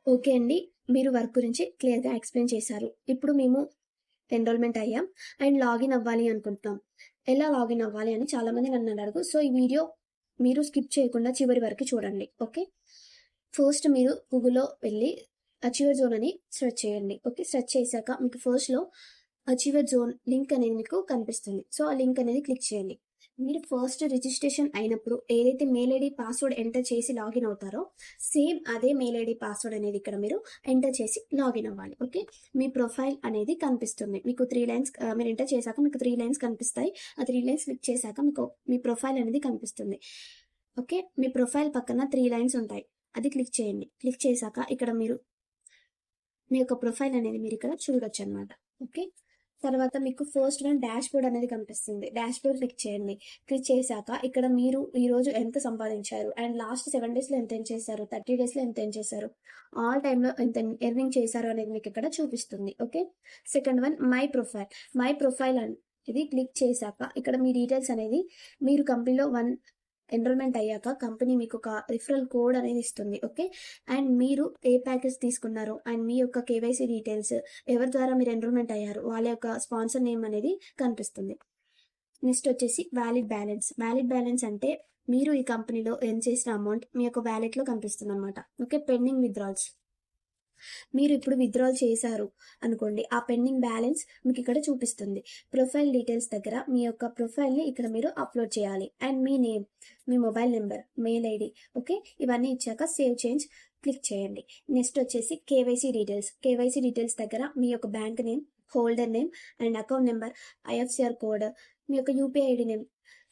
Okay అండి. మీరు work గురించి క్లియర్‌గా ఎక్స్‌ప్లెయిన్ చేశారు. ఇప్పుడు మేము ఎన్రోల్‌మెంట్ అయ్యాం అండ్ లాగిన్ అవ్వాలి అనుకుంటున్నాం. ఎలా లాగిన్ అవ్వాలి అని చాలామంది నన్ను అడిగారు. సో, ఈ వీడియో మీరు స్కిప్ చేయకుండా చివరి వరకు చూడండి. ఓకే. ఫస్ట్ మీరు గూగుల్‌లో వెళ్ళి అచీవర్ జోన్ అని సెర్చ్ చేయండి. ఓకే. సెర్చ్ చేశాక మీకు ఫస్ట్‌లో అచీవర్ జోన్ లింక్ అనేది మీకు కనిపిస్తుంది. సో, ఆ లింక్ అనేది క్లిక్ చేయండి. మీరు ఫస్ట్ రిజిస్ట్రేషన్ అయినప్పుడు ఏదైతే మెయిల్ ఐడీ పాస్వర్డ్ ఎంటర్ చేసి లాగిన్ అవుతారో సేమ్ అదే మెయిల్ ఐడీ పాస్వర్డ్ అనేది ఇక్కడ మీరు ఎంటర్ చేసి లాగిన్ అవ్వాలి. ఓకే. మీ ప్రొఫైల్ అనేది కనిపిస్తుంది. మీకు 3 లైన్స్ మీరు ఎంటర్ చేశాక మీకు 3 లైన్స్ కనిపిస్తాయి. ఆ 3 లైన్స్ క్లిక్ చేశాక మీకు మీ ప్రొఫైల్ అనేది కనిపిస్తుంది. ఓకే. మీ ప్రొఫైల్ పక్కన 3 లైన్స్ ఉంటాయి. అది క్లిక్ చేయండి. క్లిక్ చేశాక ఇక్కడ మీరు మీ యొక్క ప్రొఫైల్ అనేది మీరు ఇక్కడ చూడొచ్చనమాట. ఓకే. తర్వాత మీకు ఫస్ట్ వన్ డాష్‌బోర్డ్ అనేది కనిపిస్తుంది. డాష్‌బోర్డ్ క్లిక్ చేయండి. క్లిక్ చేశాక ఇక్కడ మీరు ఈరోజు ఎంత సంపాదించారు అండ్ లాస్ట్ 7 డేస్‌లో ఎంత ఎర్న్ చేశారు, 30 డేస్‌లో ఎంత ఎర్న్ చేశారు, ఆల్ టైమ్‌లో ఎంత ఎర్నింగ్ చేశారు అనేది మీకు ఇక్కడ చూపిస్తుంది. Okay. Second one my profile. My profile ఇది క్లిక్ చేశాక ఇక్కడ మీ డీటెయిల్స్ అనేది మీరు కంపెనీలో ఎన్రోల్మెంట్ అయ్యాక కంపెనీ మీకు ఒక రిఫరల్ కోడ్ అనేది ఇస్తుంది. ఓకే. అండ్ మీరు ఏ ప్యాకేజ్ తీసుకున్నారో అండ్ మీ యొక్క కేవైసీ డీటెయిల్స్, ఎవరి ద్వారా మీరు ఎన్రోల్మెంట్ అయ్యారు, వాళ్ళ యొక్క స్పాన్సర్ నేమ్ అనేది కనిపిస్తుంది. నెక్స్ట్ వచ్చేసి వ్యాలిడ్ బ్యాలెన్స్. వ్యాలిడ్ బ్యాలెన్స్ అంటే మీరు ఈ కంపెనీలో ఎర్న్ చేసిన అమౌంట్ మీ యొక్క వ్యాలెట్లో కనిపిస్తుంది అనమాట. ఓకే. Pending withdrawals. మీరు ఇప్పుడు విత్డ్రాల్ చేశారు అనుకోండి, ఆ పెండింగ్ బ్యాలెన్స్ మీకు ఇక్కడ చూపిస్తుంది. ప్రొఫైల్ డీటెయిల్స్ దగ్గర మీ యొక్క ప్రొఫైల్ని ఇక్కడ మీరు అప్లోడ్ చేయాలి అండ్ మీ నేమ్, మీ mobile number, mail ID. Okay. ఇవన్నీ ఇచ్చాక సేవ్ చేంజ్ క్లిక్ చేయండి. నెక్స్ట్ వచ్చేసి కేవైసీ డీటెయిల్స్. కేవైసీ డీటెయిల్స్ దగ్గర మీ యొక్క bank name, holder name and account number, IFCR code, మీ యొక్క యూపీఐ ఐడి నేమ్,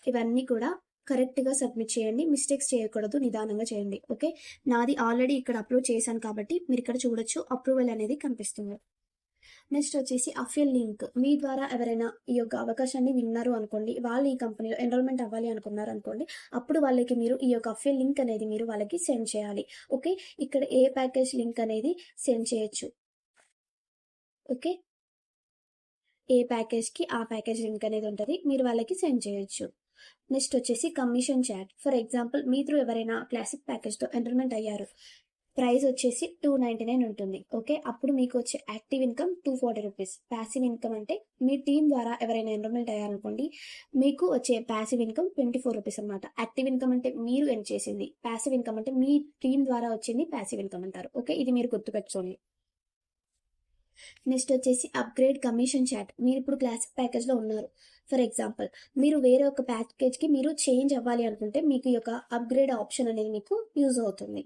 ఇవన్నీ కూడా కరెక్ట్‌గా సబ్మిట్ చేయండి. మిస్టేక్స్ చేయకూడదు. నిదానంగా చేయండి. ఓకే. నాది ఆల్రెడీ ఇక్కడ అప్లోడ్ చేశాను కాబట్టి మీరు ఇక్కడ చూడొచ్చు. అప్రూవల్ అనేది కనిపిస్తుంది. నెక్స్ట్ వచ్చేసి అఫిల్ లింక్. మీ ద్వారా ఎవరైనా ఈ యొక్క అవకాశాన్ని విన్నారు అనుకోండి, వాళ్ళు ఈ కంపెనీలో ఎన్రోల్మెంట్ అవ్వాలి అనుకున్నారు అనుకోండి, అప్పుడు వాళ్ళకి మీరు ఈ యొక్క అఫిల్ లింక్ అనేది మీరు వాళ్ళకి సెండ్ చేయాలి. ఓకే. ఇక్కడ ఏ ప్యాకేజ్ లింక్ అనేది సెండ్ చేయొచ్చు. ఓకే. ఏ ప్యాకేజ్‌కి ఆ ప్యాకేజ్ లింక్ అనేది ఉంటది. మీరు వాళ్ళకి సెండ్ చేయొచ్చు. నెక్స్ట్ వచ్చేసి కమిషన్ చాట్. ఫర్ ఎగ్జాంపుల్ మీ త్రూ ఎవరైనా క్లాసిక్ ప్యాకేజ్‌తో ఎన్రోల్మెంట్ అయ్యారు. ప్రైస్ వచ్చేసి 299 ఉంటుంది. ఓకే. అప్పుడు మీకు వచ్చే active income 240 rupees. Passive income అంటే మీ టీమ్ ద్వారా ఎవరైనా ఎన్రోల్మెంట్ అయ్యారనుకోండి, మీకు వచ్చే ప్యాసివ్ ఇన్‌కమ్ 24 రూపీస్ అనమాట. యాక్టివ్ ఇన్‌కమ్ అంటే మీరు ఎర్న్ చేసింది. ప్యాసివ్ ఇన్‌కమ్ అంటే మీ టీమ్ ద్వారా వచ్చింది ప్యాసివ్ ఇన్‌కమ్ అంటారు. ఓకే. ఇది మీరు గుర్తుపెట్టుకోండి. నెక్స్ట్ వచ్చేసి అప్గ్రేడ్ కమిషన్ చాట్. మీరు ఇప్పుడు క్లాసిక్ ప్యాకేజ్‌లో ఉన్నారు. ఫర్ ఎగ్జాంపుల్ మీరు వేరే ఒక ప్యాకేజ్‌కి మీరు చేంజ్ అవ్వాలి అనుకుంటే మీకు ఈ యొక్క అప్గ్రేడ్ ఆప్షన్ అనేది మీకు యూజ్ అవుతుంది.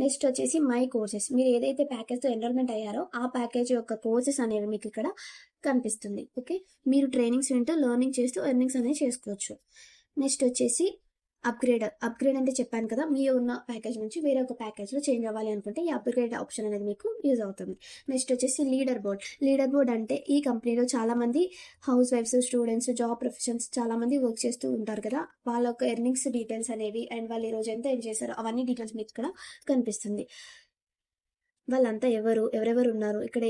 నెక్స్ట్ వచ్చేసి మై కోర్సెస్. మీరు ఏదైతే ప్యాకేజ్‌తో ఎన్రోల్మెంట్ అయ్యారో ఆ ప్యాకేజ్ యొక్క కోర్సెస్ అనేవి మీకు ఇక్కడ కనిపిస్తుంది. ఓకే. మీరు ట్రైనింగ్స్ వింటూ లెర్నింగ్ చేస్తూ ఎర్నింగ్స్ అనేవి చేసుకోవచ్చు. నెక్స్ట్ వచ్చేసి అప్గ్రేడ్. అప్గ్రేడ్ అంటే చెప్పాను కదా, మీరు ఉన్న ప్యాకేజ్ నుంచి వేరే ఒక ప్యాకేజ్‌లో చేంజ్ అవ్వాలి అనుకుంటే ఈ అప్గ్రేడ్ ఆప్షన్ అనేది మీకు యూజ్ అవుతుంది. నెక్స్ట్ వచ్చేసి లీడర్ బోర్డ్. లీడర్ బోర్డ్ అంటే ఈ కంపెనీలో చాలామంది house wives, students, job professions చాలామంది వర్క్ చేస్తూ ఉంటారు కదా, వాళ్ళ యొక్క ఎర్నింగ్స్ డీటెయిల్స్ అనేవి అండ్ వాళ్ళు ఈరోజు ఎంత ఎర్న్ చేశారో అవన్నీ డీటెయిల్స్ మీకు ఇక్కడ కనిపిస్తుంది. వాళ్ళంతా ఎవరెవరు ఉన్నారు ఇక్కడ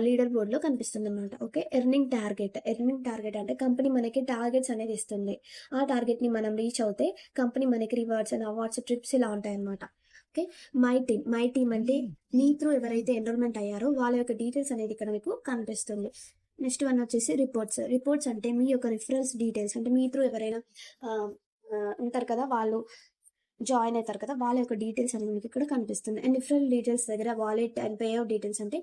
లీడర్ బోర్డ్‌లో కనిపిస్తుందనమాట. Okay. Earning target. Earning target అంటే కంపెనీ మనకి టార్గెట్స్ అనేది ఇస్తుంది. ఆ టార్గెట్‌ని మనం రీచ్ అవుతే కంపెనీ మనకి రివార్డ్స్ అండ్ అవార్డ్స్, ట్రిప్స్ ఇలా ఉంటాయన్నమాట. Okay. My team. My team అంటే మీ త్రూ ఎవరైతే ఎన్రోల్మెంట్ అయ్యారో వాళ్ళ యొక్క డీటెయిల్స్ అనేది ఇక్కడ మీకు కనిపిస్తుంది. నెక్స్ట్ వన్ వచ్చేసి రిపోర్ట్స్. రిపోర్ట్స్ అంటే మీ యొక్క రిఫరల్స్ డీటెయిల్స్ అంటే మీ త్రూ ఎవరైనా ఆహ్, ఆహ్, ఉంటారు కదా, వాళ్ళు జాయిన్ అవుతారు కదా, వాళ్ళ యొక్క డీటెయిల్స్ అనేది మీకు ఇక్కడ కనిపిస్తుంది. అండ్ రిఫరల్ డీటెయిల్స్ దగ్గర wallet and pay out details అంటే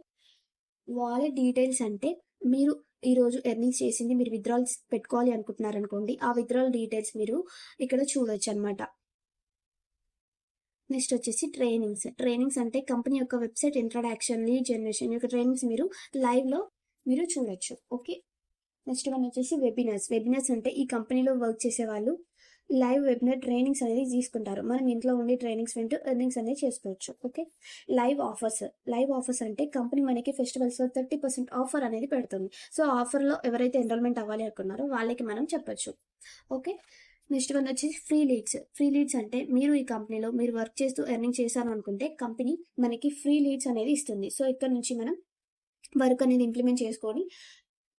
వాలెట్ డీటెయిల్స్ అంటే మీరు ఈరోజు ఎర్నింగ్స్ చేసింది మీరు విత్డ్రాల్స్ పెట్టుకోవాలి అనుకుంటున్నారనుకోండి, ఆ విత్డ్రాల్ డీటెయిల్స్ మీరు ఇక్కడ చూడొచ్చు అనమాట. నెక్స్ట్ వచ్చేసి ట్రైనింగ్స్. ట్రైనింగ్స్ అంటే కంపెనీ యొక్క వెబ్సైట్ ఇంట్రడక్షన్, లీడ్ జనరేషన్ యొక్క ట్రైనింగ్స్ మీరు లైవ్‌లో మీరు చూడొచ్చు. ఓకే. నెక్స్ట్ వన్ వచ్చేసి వెబినార్స్. వెబినార్స్ అంటే ఈ కంపెనీలో వర్క్ చేసేవాళ్ళు లైవ్ వెబినార్ ట్రైనింగ్స్ అనేది తీసుకుంటారు. మనం ఇంట్లో ఉండి ట్రైనింగ్స్ వింటూ ఎర్నింగ్స్ అనేది చేసుకోవచ్చు. Okay. Live offers. Live offers అంటే కంపెనీ మనకి ఫెస్టివల్స్‌లో 30% ఆఫర్ అనేది పెడుతుంది. సో, ఆఫర్‌లో ఎవరైతే ఎన్రోల్మెంట్ అవ్వాలి అనుకున్నారో వాళ్ళకి మనం చెప్పొచ్చు. ఓకే. నెక్స్ట్ వన్ వచ్చేసి ఫ్రీ లీడ్స్. ఫ్రీ లీడ్స్ అంటే మీరు ఈ కంపెనీలో మీరు వర్క్ చేస్తూ ఎర్నింగ్ చేశారు అనుకుంటే కంపెనీ మనకి ఫ్రీ లీడ్స్ అనేది ఇస్తుంది. సో, ఇక్కడ నుంచి మనం వర్క్ అనేది ఇంప్లిమెంట్ చేసుకొని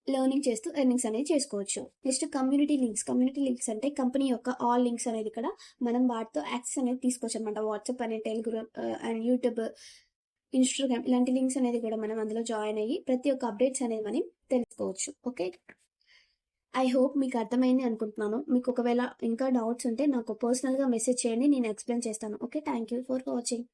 లెర్నింగ్ చేస్తూ ఎర్నింగ్స్ అనేది చేసుకోవచ్చు. Next community links. Community links అంటే కంపెనీ యొక్క ఆల్ లింక్స్ అనేది ఇక్కడ మనం వాటితో యాక్సెస్ అనేది తీసుకోవచ్చు అనమాట. వాట్సాప్ అని, టెలిగ్రామ్ అండ్ యూట్యూబ్ ఇన్స్టాగ్రామ్ ఇలాంటి లింక్స్ అనేది కూడా మనం అందులో జాయిన్ అయ్యి ప్రతి ఒక్క అప్డేట్స్ అనేది మనం తెలుసుకోవచ్చు. ఓకే, ఐ హోప్ మీకు అర్థమైంది అనుకుంటున్నాను. మీకు ఒకవేళ ఇంకా డౌట్స్ ఉంటే నాకు పర్సనల్గా మెసేజ్ చేయండి, నేను ఎక్స్ప్లెయిన్ చేస్తాను. Okay, thank you for watching.